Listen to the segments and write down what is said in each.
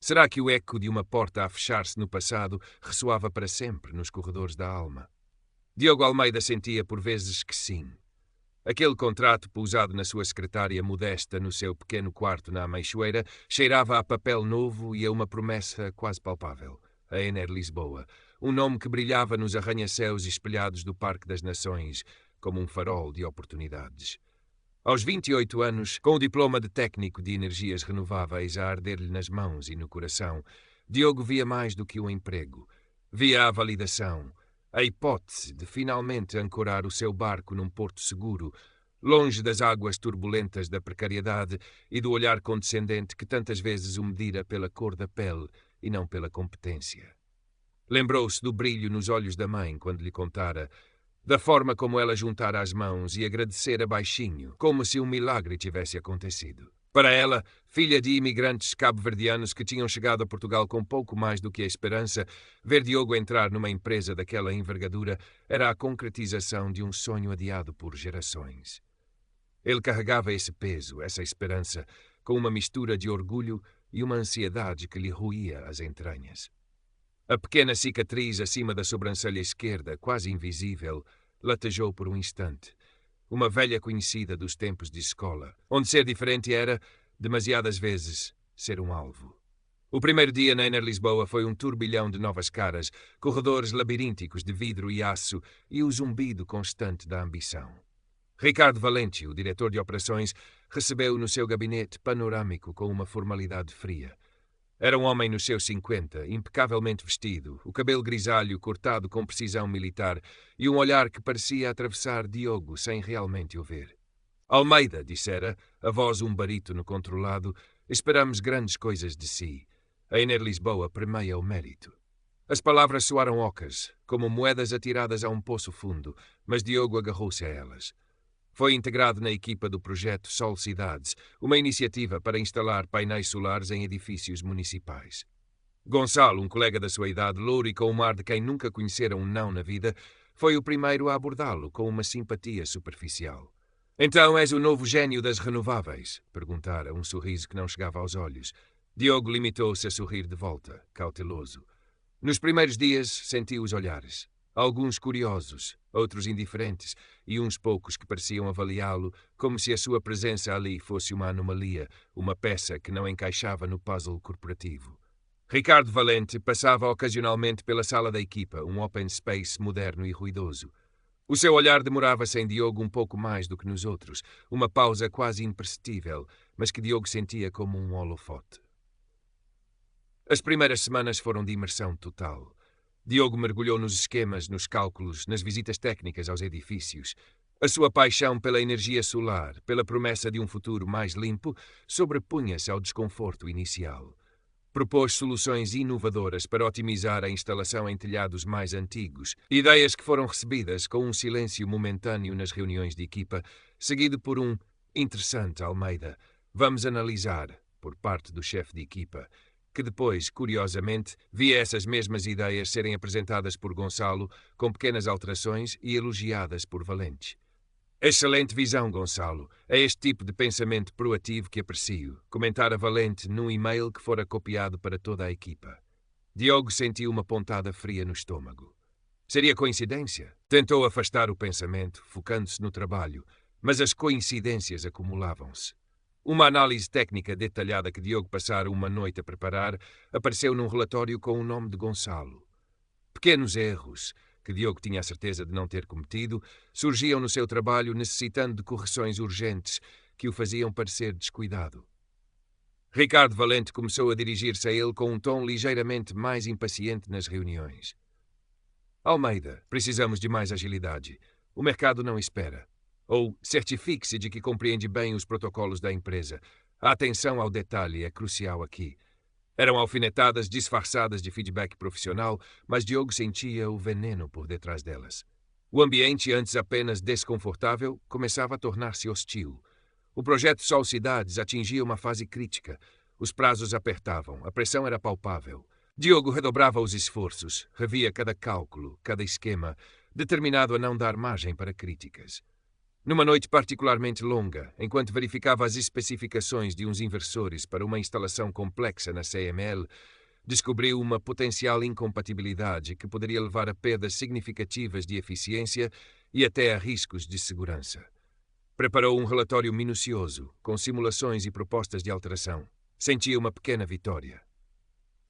Será que o eco de uma porta a fechar-se no passado ressoava para sempre nos corredores da alma? Diogo Almeida sentia por vezes que sim. Aquele contrato pousado na sua secretária modesta no seu pequeno quarto na Ameixoeira cheirava a papel novo e a uma promessa quase palpável. A Ener Lisboa, um nome que brilhava nos arranha-céus espelhados do Parque das Nações, como um farol de oportunidades. Aos 28 anos, com o diploma de técnico de energias renováveis a arder-lhe nas mãos e no coração, Diogo via mais do que um emprego. Via a validação, a hipótese de finalmente ancorar o seu barco num porto seguro, longe das águas turbulentas da precariedade e do olhar condescendente que tantas vezes o medira pela cor da pele e não pela competência. Lembrou-se do brilho nos olhos da mãe quando lhe contara, da forma como ela juntara as mãos e agradecera baixinho, como se um milagre tivesse acontecido. Para ela, filha de imigrantes cabo-verdianos que tinham chegado a Portugal com pouco mais do que a esperança, ver Diogo entrar numa empresa daquela envergadura era a concretização de um sonho adiado por gerações. Ele carregava esse peso, essa esperança, com uma mistura de orgulho e uma ansiedade que lhe roía as entranhas. A pequena cicatriz acima da sobrancelha esquerda, quase invisível, latejou por um instante. Uma velha conhecida dos tempos de escola, onde ser diferente era, demasiadas vezes, ser um alvo. O primeiro dia na Ener Lisboa foi um turbilhão de novas caras, corredores labirínticos de vidro e aço e o zumbido constante da ambição. Ricardo Valente, o diretor de operações, recebeu-o no seu gabinete panorâmico com uma formalidade fria. Era um homem nos seus 50, impecavelmente vestido, o cabelo grisalho cortado com precisão militar e um olhar que parecia atravessar Diogo sem realmente o ver. Almeida, dissera, a voz um barítono controlado, esperamos grandes coisas de si. A Ener Lisboa premeia o mérito. As palavras soaram ocas, como moedas atiradas a um poço fundo, mas Diogo agarrou-se a elas. Foi integrado na equipa do projeto Sol Cidades, uma iniciativa para instalar painéis solares em edifícios municipais. Gonçalo, um colega da sua idade, louro e com um ar de quem nunca conhecera um não na vida, foi o primeiro a abordá-lo com uma simpatia superficial. «Então és o novo gênio das renováveis?» perguntara, um sorriso que não chegava aos olhos. Diogo limitou-se a sorrir de volta, cauteloso. Nos primeiros dias sentiu os olhares. Alguns curiosos, outros indiferentes, e uns poucos que pareciam avaliá-lo como se a sua presença ali fosse uma anomalia, uma peça que não encaixava no puzzle corporativo. Ricardo Valente passava ocasionalmente pela sala da equipa, um open space moderno e ruidoso. O seu olhar demorava-se em Diogo um pouco mais do que nos outros, uma pausa quase imperceptível, mas que Diogo sentia como um holofote. As primeiras semanas foram de imersão total. Diogo mergulhou nos esquemas, nos cálculos, nas visitas técnicas aos edifícios. A sua paixão pela energia solar, pela promessa de um futuro mais limpo, sobrepunha-se ao desconforto inicial. Propôs soluções inovadoras para otimizar a instalação em telhados mais antigos, ideias que foram recebidas com um silêncio momentâneo nas reuniões de equipa, seguido por um «interessante, Almeida, vamos analisar», por parte do chefe de equipa, que depois, curiosamente, via essas mesmas ideias serem apresentadas por Gonçalo, com pequenas alterações e elogiadas por Valente. «Excelente visão, Gonçalo. É este tipo de pensamento proativo que aprecio», comentara Valente num e-mail que fora copiado para toda a equipa. Diogo sentiu uma pontada fria no estômago. Seria coincidência? Tentou afastar o pensamento, focando-se no trabalho, mas as coincidências acumulavam-se. Uma análise técnica detalhada que Diogo passara uma noite a preparar apareceu num relatório com o nome de Gonçalo. Pequenos erros, que Diogo tinha a certeza de não ter cometido, surgiam no seu trabalho necessitando de correções urgentes que o faziam parecer descuidado. Ricardo Valente começou a dirigir-se a ele com um tom ligeiramente mais impaciente nas reuniões. «Almeida, precisamos de mais agilidade. O mercado não espera. Ou certifique-se de que compreende bem os protocolos da empresa. A atenção ao detalhe é crucial aqui». Eram alfinetadas disfarçadas de feedback profissional, mas Diogo sentia o veneno por detrás delas. O ambiente, antes apenas desconfortável, começava a tornar-se hostil. O projeto Sol Cidades atingia uma fase crítica. Os prazos apertavam, a pressão era palpável. Diogo redobrava os esforços, revia cada cálculo, cada esquema, determinado a não dar margem para críticas. Numa noite particularmente longa, enquanto verificava as especificações de uns inversores para uma instalação complexa na CML, descobriu uma potencial incompatibilidade que poderia levar a perdas significativas de eficiência e até a riscos de segurança. Preparou um relatório minucioso, com simulações e propostas de alteração. Sentia uma pequena vitória.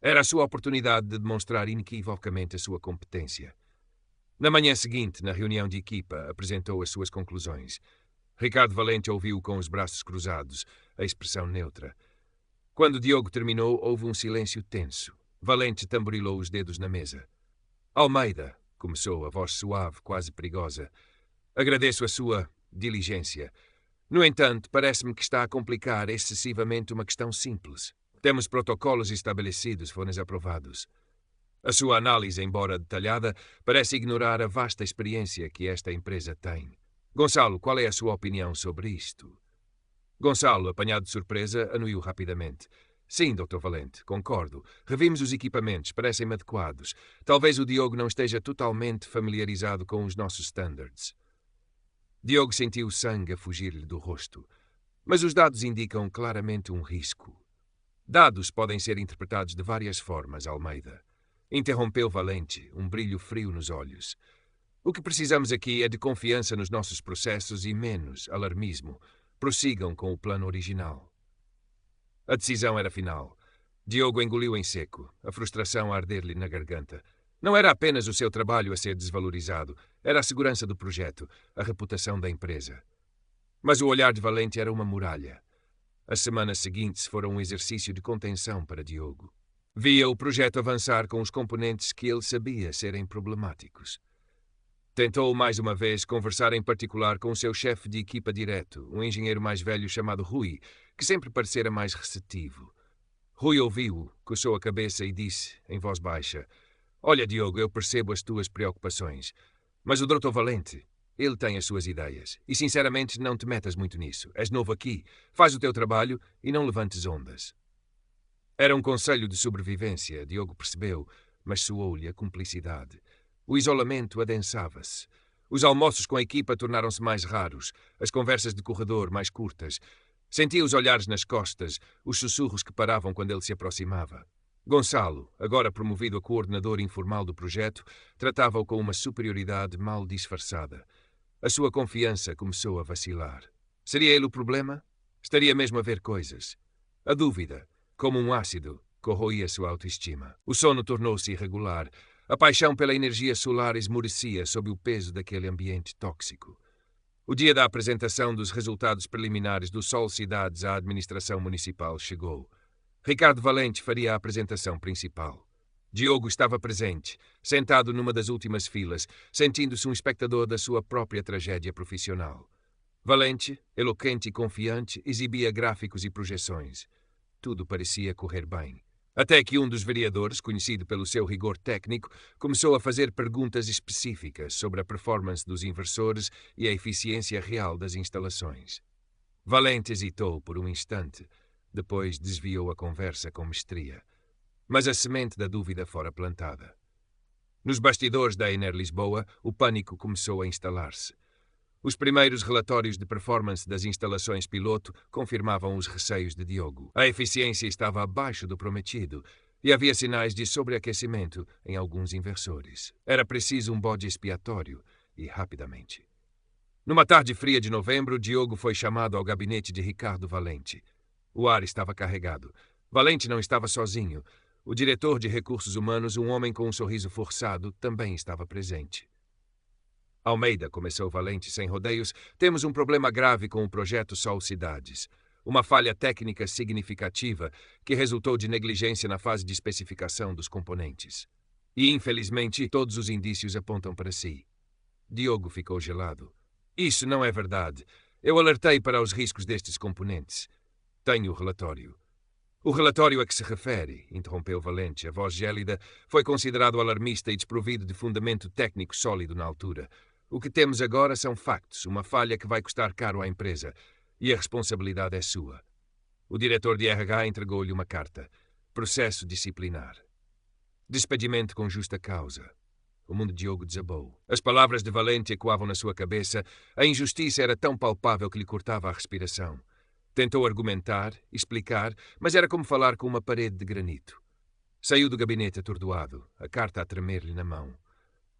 Era a sua oportunidade de demonstrar inequivocamente a sua competência. Na manhã seguinte, na reunião de equipa, apresentou as suas conclusões. Ricardo Valente ouviu com os braços cruzados, a expressão neutra. Quando Diogo terminou, houve um silêncio tenso. Valente tamborilou os dedos na mesa. Almeida, começou, a voz suave, quase perigosa. Agradeço a sua diligência. No entanto, parece-me que está a complicar excessivamente uma questão simples. Temos protocolos estabelecidos, foram aprovados. A sua análise, embora detalhada, parece ignorar a vasta experiência que esta empresa tem. Gonçalo, qual é a sua opinião sobre isto? Gonçalo, apanhado de surpresa, anuiu rapidamente. Sim, Dr. Valente, concordo. Revimos os equipamentos, parecem-me adequados. Talvez o Diogo não esteja totalmente familiarizado com os nossos standards. Diogo sentiu o sangue a fugir-lhe do rosto. Mas os dados indicam claramente um risco. Dados podem ser interpretados de várias formas, Almeida. Interrompeu Valente, um brilho frio nos olhos. O que precisamos aqui é de confiança nos nossos processos e menos alarmismo. Prossigam com o plano original. A decisão era final. Diogo engoliu em seco, a frustração a arder-lhe na garganta. Não era apenas o seu trabalho a ser desvalorizado, era a segurança do projeto, a reputação da empresa. Mas o olhar de Valente era uma muralha. As semanas seguintes foram um exercício de contenção para Diogo. Via o projeto avançar com os componentes que ele sabia serem problemáticos. Tentou mais uma vez conversar em particular com o seu chefe de equipa direto, um engenheiro mais velho chamado Rui, que sempre parecera mais receptivo. Rui ouviu-o, coçou a cabeça e disse, em voz baixa, Olha, Diogo, eu percebo as tuas preocupações, mas o Dr. Valente, ele tem as suas ideias, e sinceramente não te metas muito nisso. És novo aqui, faz o teu trabalho e não levantes ondas. Era um conselho de sobrevivência, Diogo percebeu, mas soou-lhe a cumplicidade. O isolamento adensava-se. Os almoços com a equipa tornaram-se mais raros, as conversas de corredor mais curtas. Sentia os olhares nas costas, os sussurros que paravam quando ele se aproximava. Gonçalo, agora promovido a coordenador informal do projeto, tratava-o com uma superioridade mal disfarçada. A sua confiança começou a vacilar. Seria ele o problema? Estaria mesmo a ver coisas. A dúvida, como um ácido, corroía sua autoestima. O sono tornou-se irregular. A paixão pela energia solar esmorecia sob o peso daquele ambiente tóxico. O dia da apresentação dos resultados preliminares do Sol Cidades à administração municipal chegou. Ricardo Valente faria a apresentação principal. Diogo estava presente, sentado numa das últimas filas, sentindo-se um espectador da sua própria tragédia profissional. Valente, eloquente e confiante, exibia gráficos e projeções. Tudo parecia correr bem. Até que um dos vereadores, conhecido pelo seu rigor técnico, começou a fazer perguntas específicas sobre a performance dos inversores e a eficiência real das instalações. Valente hesitou por um instante, depois desviou a conversa com mestria. Mas a semente da dúvida fora plantada. Nos bastidores da Ener Lisboa, o pânico começou a instalar-se. Os primeiros relatórios de performance das instalações piloto confirmavam os receios de Diogo. A eficiência estava abaixo do prometido e havia sinais de sobreaquecimento em alguns inversores. Era preciso um bode expiatório e rapidamente. Numa tarde fria de novembro, Diogo foi chamado ao gabinete de Ricardo Valente. O ar estava carregado. Valente não estava sozinho. O diretor de recursos humanos, um homem com um sorriso forçado, também estava presente. Almeida, começou Valente sem rodeios, temos um problema grave com o projeto Sol Cidades. Uma falha técnica significativa que resultou de negligência na fase de especificação dos componentes. E, infelizmente, todos os indícios apontam para si. Diogo ficou gelado. Isso não é verdade. Eu alertei para os riscos destes componentes. Tenho o relatório. O relatório a que se refere, interrompeu Valente, a voz gélida, foi considerado alarmista e desprovido de fundamento técnico sólido na altura. O que temos agora são factos, uma falha que vai custar caro à empresa, e a responsabilidade é sua. O diretor de RH entregou-lhe uma carta. Processo disciplinar. Despedimento com justa causa. O mundo de Diogo desabou. As palavras de Valente ecoavam na sua cabeça. A injustiça era tão palpável que lhe cortava a respiração. Tentou argumentar, explicar, mas era como falar com uma parede de granito. Saiu do gabinete atordoado, a carta a tremer-lhe na mão.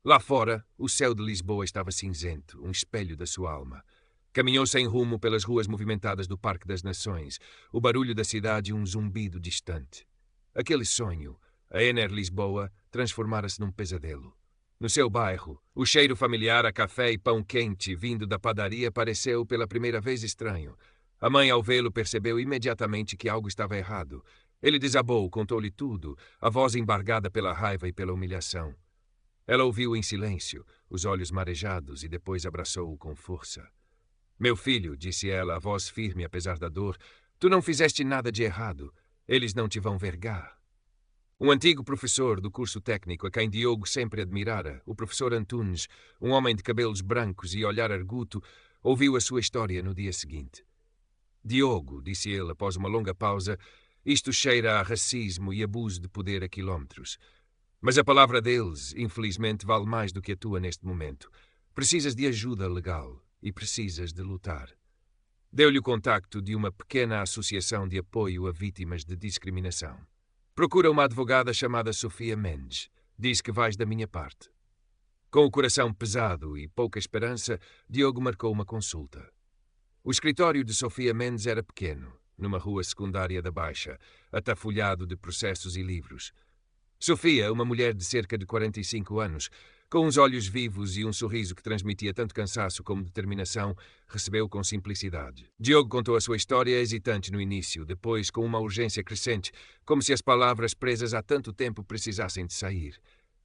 Lá fora, o céu de Lisboa estava cinzento, um espelho da sua alma. Caminhou sem rumo pelas ruas movimentadas do Parque das Nações, o barulho da cidade e um zumbido distante. Aquele sonho, a Ener Lisboa, transformara-se num pesadelo. No seu bairro, o cheiro familiar a café e pão quente vindo da padaria pareceu pela primeira vez estranho. A mãe, ao vê-lo, percebeu imediatamente que algo estava errado. Ele desabou, contou-lhe tudo, a voz embargada pela raiva e pela humilhação. Ela ouviu em silêncio, os olhos marejados, e depois abraçou-o com força. Meu filho, disse ela, a voz firme apesar da dor, tu não fizeste nada de errado. Eles não te vão vergar. Um antigo professor do curso técnico a quem Diogo sempre admirara, o professor Antunes, um homem de cabelos brancos e olhar arguto, ouviu a sua história no dia seguinte. Diogo, disse ele após uma longa pausa, isto cheira a racismo e abuso de poder a quilómetros. Mas a palavra deles, infelizmente, vale mais do que a tua neste momento. Precisas de ajuda legal e precisas de lutar. Deu-lhe o contacto de uma pequena associação de apoio a vítimas de discriminação. Procura uma advogada chamada Sofia Mendes. Diz que vais da minha parte. Com o coração pesado e pouca esperança, Diogo marcou uma consulta. O escritório de Sofia Mendes era pequeno, numa rua secundária da Baixa, atafolhado de processos e livros. Sofia, uma mulher de cerca de 45 anos, com uns olhos vivos e um sorriso que transmitia tanto cansaço como determinação, recebeu com simplicidade. Diogo contou a sua história hesitante no início, depois com uma urgência crescente, como se as palavras presas há tanto tempo precisassem de sair.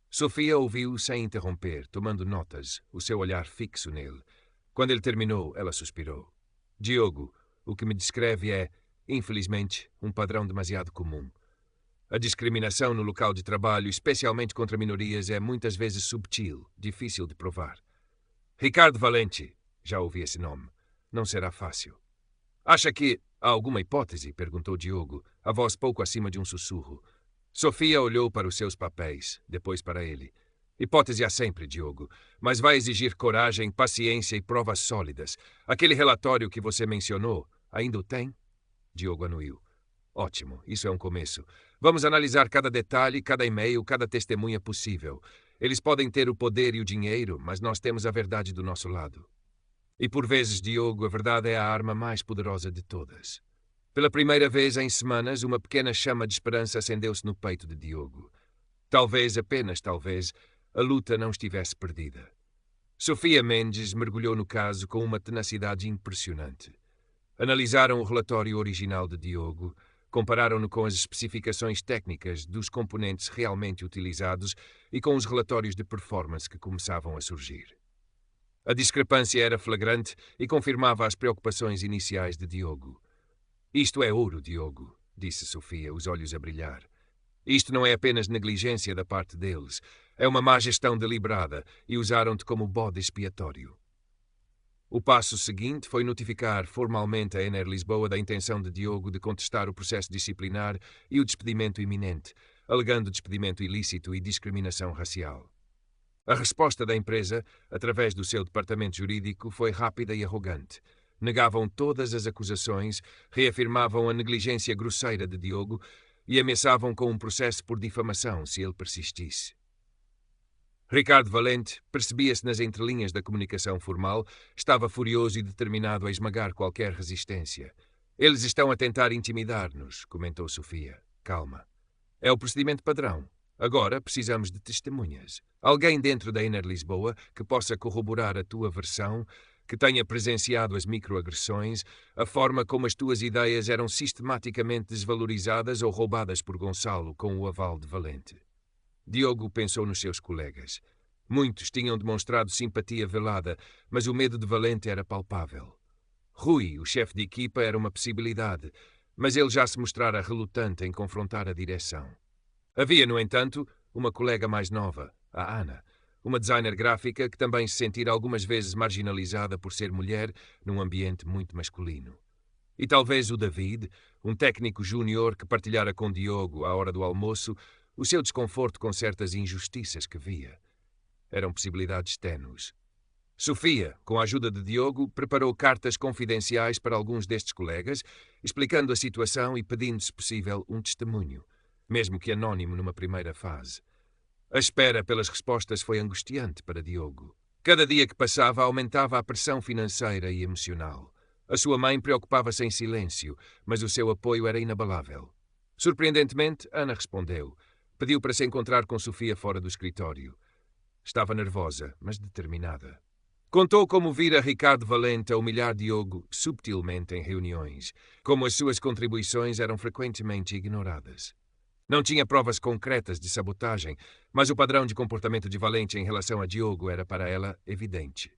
Sofia ouviu sem interromper, tomando notas, o seu olhar fixo nele. Quando ele terminou, ela suspirou. Diogo, o que me descreve é, infelizmente, um padrão demasiado comum. A discriminação no local de trabalho, especialmente contra minorias, é muitas vezes subtil, difícil de provar. Ricardo Valente, já ouvi esse nome. Não será fácil. Acha que há alguma hipótese? Perguntou Diogo, a voz pouco acima de um sussurro. Sofia olhou para os seus papéis, depois para ele. Hipótese há sempre, Diogo, mas vai exigir coragem, paciência e provas sólidas. Aquele relatório que você mencionou, ainda o tem? Diogo anuiu. Ótimo, isso é um começo. Vamos analisar cada detalhe, cada e-mail, cada testemunha possível. Eles podem ter o poder e o dinheiro, mas nós temos a verdade do nosso lado. E por vezes, Diogo, a verdade é a arma mais poderosa de todas. Pela primeira vez em semanas, uma pequena chama de esperança acendeu-se no peito de Diogo. Talvez, apenas talvez, a luta não estivesse perdida. Sofia Mendes mergulhou no caso com uma tenacidade impressionante. Analisaram o relatório original de Diogo, compararam-no com as especificações técnicas dos componentes realmente utilizados e com os relatórios de performance que começavam a surgir. A discrepância era flagrante e confirmava as preocupações iniciais de Diogo. Isto é ouro, Diogo, disse Sofia, os olhos a brilhar. Isto não é apenas negligência da parte deles, é uma má gestão deliberada e usaram-te como bode expiatório. O passo seguinte foi notificar formalmente a Ener Lisboa da intenção de Diogo de contestar o processo disciplinar e o despedimento iminente, alegando despedimento ilícito e discriminação racial. A resposta da empresa, através do seu departamento jurídico, foi rápida e arrogante. Negavam todas as acusações, reafirmavam a negligência grosseira de Diogo e ameaçavam com um processo por difamação se ele persistisse. Ricardo Valente, percebia-se nas entrelinhas da comunicação formal, estava furioso e determinado a esmagar qualquer resistência. Eles estão a tentar intimidar-nos, comentou Sofia. Calma. É o procedimento padrão. Agora precisamos de testemunhas. Alguém dentro da Ener Lisboa que possa corroborar a tua versão, que tenha presenciado as microagressões, a forma como as tuas ideias eram sistematicamente desvalorizadas ou roubadas por Gonçalo com o aval de Valente. Diogo pensou nos seus colegas. Muitos tinham demonstrado simpatia velada, mas o medo de Valente era palpável. Rui, o chefe de equipa, era uma possibilidade, mas ele já se mostrara relutante em confrontar a direção. Havia, no entanto, uma colega mais nova, a Ana, uma designer gráfica que também se sentira algumas vezes marginalizada por ser mulher num ambiente muito masculino. E talvez o David, um técnico júnior que partilhara com Diogo, à hora do almoço, o seu desconforto com certas injustiças que via. eram possibilidades ténues. Sofia, com a ajuda de Diogo, preparou cartas confidenciais para alguns destes colegas, explicando a situação e pedindo, se possível, um testemunho, mesmo que anónimo numa primeira fase. A espera pelas respostas foi angustiante para Diogo. Cada dia que passava aumentava a pressão financeira e emocional. A sua mãe preocupava-se em silêncio, mas o seu apoio era inabalável. Surpreendentemente, Ana respondeu. Pediu para se encontrar com Sofia fora do escritório. Estava nervosa, mas determinada. Contou como vira Ricardo Valente a humilhar Diogo subtilmente em reuniões, como as suas contribuições eram frequentemente ignoradas. Não tinha provas concretas de sabotagem, mas o padrão de comportamento de Valente em relação a Diogo era para ela evidente.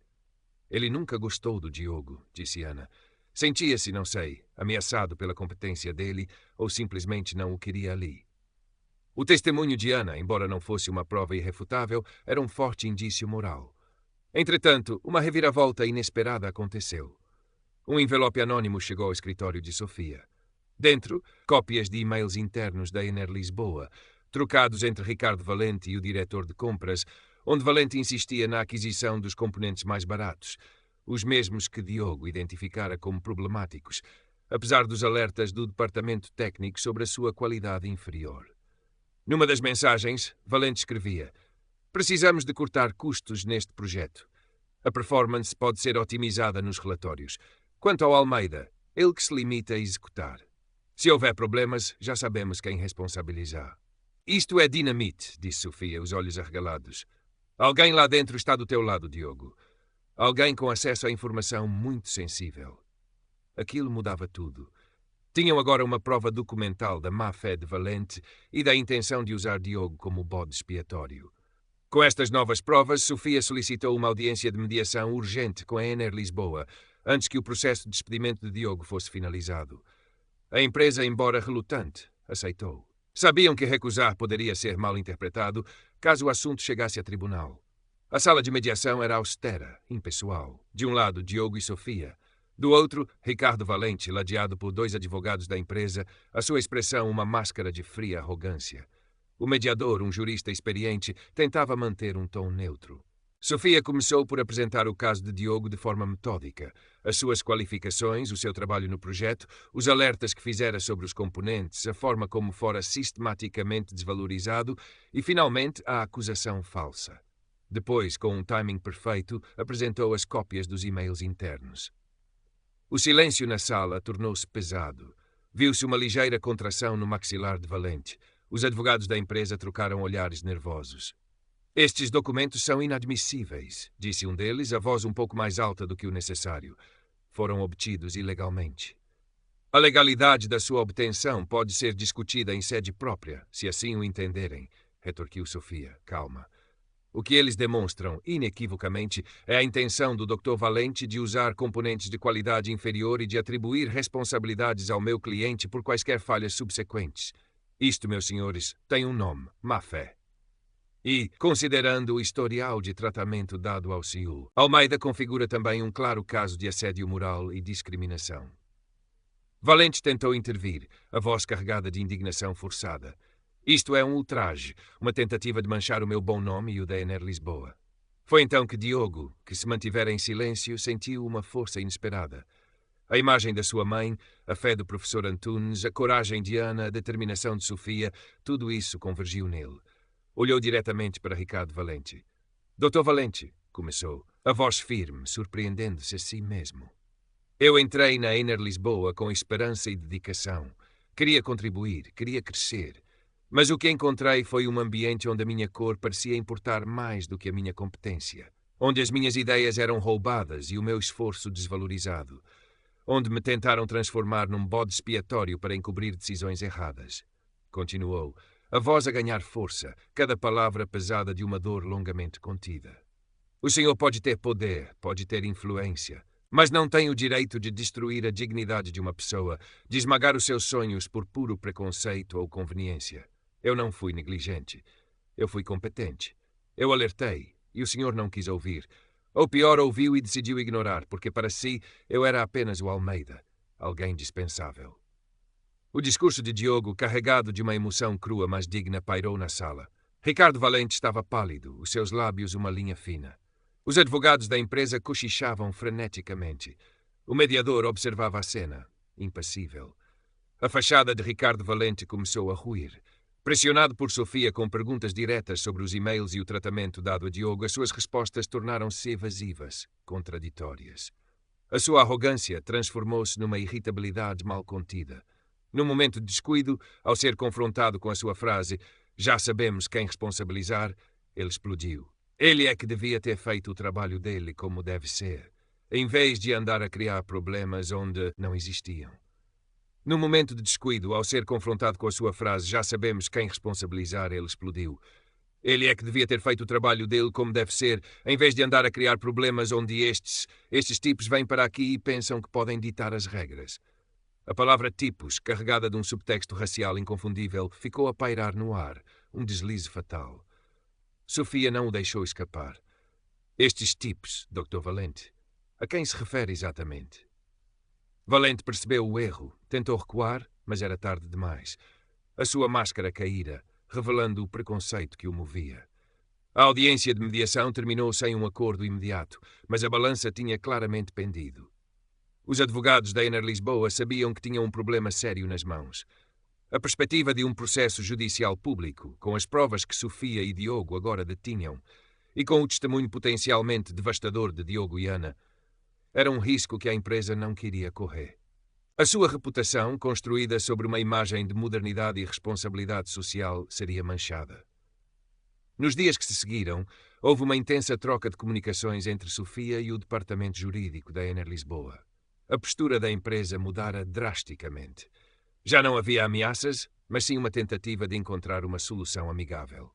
Ele nunca gostou do Diogo, disse Ana. Sentia-se, não sei, ameaçado pela competência dele ou simplesmente não o queria ali. O testemunho de Ana, embora não fosse uma prova irrefutável, era um forte indício moral. Entretanto, uma reviravolta inesperada aconteceu. Um envelope anônimo chegou ao escritório de Sofia. Dentro, cópias de e-mails internos da Ener Lisboa, trocados entre Ricardo Valente e o diretor de compras, onde Valente insistia na aquisição dos componentes mais baratos, os mesmos que Diogo identificara como problemáticos, apesar dos alertas do departamento técnico sobre a sua qualidade inferior. Numa das mensagens, Valente escrevia: precisamos de cortar custos neste projeto. A performance pode ser otimizada nos relatórios. Quanto ao Almeida, ele que se limita a executar. Se houver problemas, já sabemos quem responsabilizar. Isto é dinamite, disse Sofia, os olhos arregalados. Alguém lá dentro está do teu lado, Diogo. Alguém com acesso à informação muito sensível. Aquilo mudava tudo. Tinham agora uma prova documental da má-fé de Valente e da intenção de usar Diogo como bode expiatório. Com estas novas provas, Sofia solicitou uma audiência de mediação urgente com a Ener Lisboa, antes que o processo de despedimento de Diogo fosse finalizado. A empresa, embora relutante, aceitou. Sabiam que recusar poderia ser mal interpretado caso o assunto chegasse a tribunal. A sala de mediação era austera, impessoal. De um lado, Diogo e Sofia. Do outro, Ricardo Valente, ladeado por 2 advogados da empresa, a sua expressão uma máscara de fria arrogância. O mediador, um jurista experiente, tentava manter um tom neutro. Sofia começou por apresentar o caso de Diogo de forma metódica, as suas qualificações, o seu trabalho no projeto, os alertas que fizera sobre os componentes, a forma como fora sistematicamente desvalorizado e, finalmente, a acusação falsa. Depois, com um timing perfeito, apresentou as cópias dos e-mails internos. O silêncio na sala tornou-se pesado. Viu-se uma ligeira contração no maxilar de Valente. Os advogados da empresa trocaram olhares nervosos. Estes documentos são inadmissíveis, disse um deles, a voz um pouco mais alta do que o necessário. Foram obtidos ilegalmente. A legalidade da sua obtenção pode ser discutida em sede própria, se assim o entenderem, retorquiu Sofia, calma. O que eles demonstram, inequivocamente, é a intenção do Dr. Valente de usar componentes de qualidade inferior e de atribuir responsabilidades ao meu cliente por quaisquer falhas subsequentes. Isto, meus senhores, tem um nome, má-fé. E, considerando o historial de tratamento dado ao senhor, Almeida configura também um claro caso de assédio moral e discriminação. Valente tentou intervir, a voz carregada de indignação forçada. Isto é um ultraje, uma tentativa de manchar o meu bom nome e o da Ener Lisboa. Foi então que Diogo, que se mantivera em silêncio, sentiu uma força inesperada. A imagem da sua mãe, a fé do professor Antunes, a coragem de Ana, a determinação de Sofia, tudo isso convergiu nele. Olhou diretamente para Ricardo Valente. Dr. Valente, começou, a voz firme, surpreendendo-se a si mesmo. Eu entrei na Ener Lisboa com esperança e dedicação. Queria contribuir, queria crescer. Mas o que encontrei foi um ambiente onde a minha cor parecia importar mais do que a minha competência. Onde as minhas ideias eram roubadas e o meu esforço desvalorizado. Onde me tentaram transformar num bode expiatório para encobrir decisões erradas. Continuou, a voz a ganhar força, cada palavra pesada de uma dor longamente contida. O senhor pode ter poder, pode ter influência, mas não tem o direito de destruir a dignidade de uma pessoa, de esmagar os seus sonhos por puro preconceito ou conveniência. Eu não fui negligente. Eu fui competente. Eu alertei, e o senhor não quis ouvir. Ou pior, ouviu e decidiu ignorar, porque para si eu era apenas o Almeida, alguém dispensável. O discurso de Diogo, carregado de uma emoção crua mas digna, pairou na sala. Ricardo Valente estava pálido, os seus lábios uma linha fina. Os advogados da empresa cochichavam freneticamente. O mediador observava a cena, impassível. A fachada de Ricardo Valente começou a ruir. Pressionado por Sofia com perguntas diretas sobre os e-mails e o tratamento dado a Diogo, as suas respostas tornaram-se evasivas, contraditórias. A sua arrogância transformou-se numa irritabilidade mal contida. Num momento de descuido, ao ser confrontado com a sua frase "já sabemos quem responsabilizar", ele explodiu. Ele é que devia ter feito o trabalho dele como deve ser, em vez de andar a criar problemas onde não existiam. No momento de descuido, ao ser confrontado com a sua frase "já sabemos quem responsabilizar", ele explodiu. Ele é que devia ter feito o trabalho dele como deve ser, em vez de andar a criar problemas onde estes tipos vêm para aqui e pensam que podem ditar as regras. A palavra tipos, carregada de um subtexto racial inconfundível, ficou a pairar no ar, um deslize fatal. Sofia não o deixou escapar. Estes tipos, Dr. Valente, a quem se refere exatamente? Valente percebeu o erro, tentou recuar, mas era tarde demais. A sua máscara caíra, revelando o preconceito que o movia. A audiência de mediação terminou sem um acordo imediato, mas a balança tinha claramente pendido. Os advogados da Ener Lisboa sabiam que tinham um problema sério nas mãos. A perspectiva de um processo judicial público, com as provas que Sofia e Diogo agora detinham, e com o testemunho potencialmente devastador de Diogo e Ana, era um risco que a empresa não queria correr. A sua reputação, construída sobre uma imagem de modernidade e responsabilidade social, seria manchada. Nos dias que se seguiram, houve uma intensa troca de comunicações entre Sofia e o departamento jurídico da Ener Lisboa. A postura da empresa mudara drasticamente. Já não havia ameaças, mas sim uma tentativa de encontrar uma solução amigável.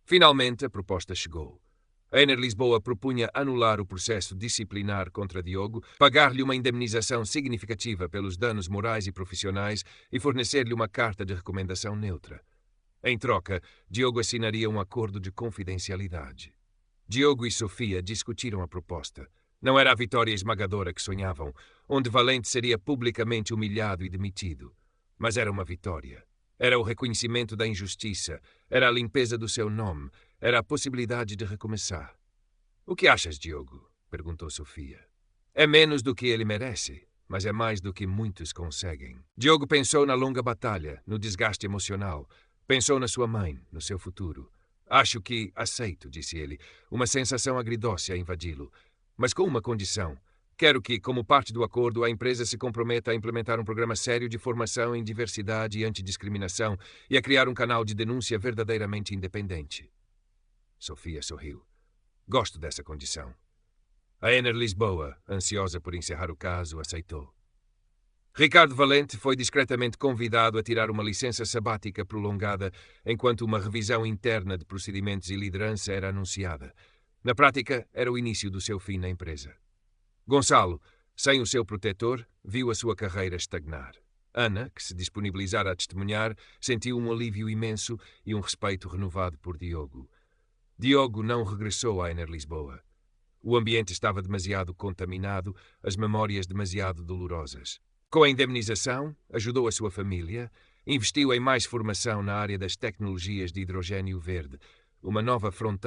Finalmente, a proposta chegou. A Ener Lisboa propunha anular o processo disciplinar contra Diogo, pagar-lhe uma indemnização significativa pelos danos morais e profissionais e fornecer-lhe uma carta de recomendação neutra. Em troca, Diogo assinaria um acordo de confidencialidade. Diogo e Sofia discutiram a proposta. Não era a vitória esmagadora que sonhavam, onde Valente seria publicamente humilhado e demitido. Mas era uma vitória. Era o reconhecimento da injustiça, era a limpeza do seu nome, era a possibilidade de recomeçar. "O que achas, Diogo?" perguntou Sofia. "É menos do que ele merece, mas é mais do que muitos conseguem." Diogo pensou na longa batalha, no desgaste emocional. Pensou na sua mãe, no seu futuro. "Acho que aceito", disse ele, uma sensação agridoce a invadi-lo. "Mas com uma condição. Quero que, como parte do acordo, a empresa se comprometa a implementar um programa sério de formação em diversidade e antidiscriminação e a criar um canal de denúncia verdadeiramente independente." Sofia sorriu. "Gosto dessa condição." A Ener Lisboa, ansiosa por encerrar o caso, aceitou. Ricardo Valente foi discretamente convidado a tirar uma licença sabática prolongada enquanto uma revisão interna de procedimentos e liderança era anunciada. Na prática, era o início do seu fim na empresa. Gonçalo, sem o seu protetor, viu a sua carreira estagnar. Ana, que se disponibilizara a testemunhar, sentiu um alívio imenso e um respeito renovado por Diogo. Diogo não regressou à Ener Lisboa. O ambiente estava demasiado contaminado, as memórias demasiado dolorosas. Com a indemnização, ajudou a sua família, investiu em mais formação na área das tecnologias de hidrogênio verde, uma nova fronteira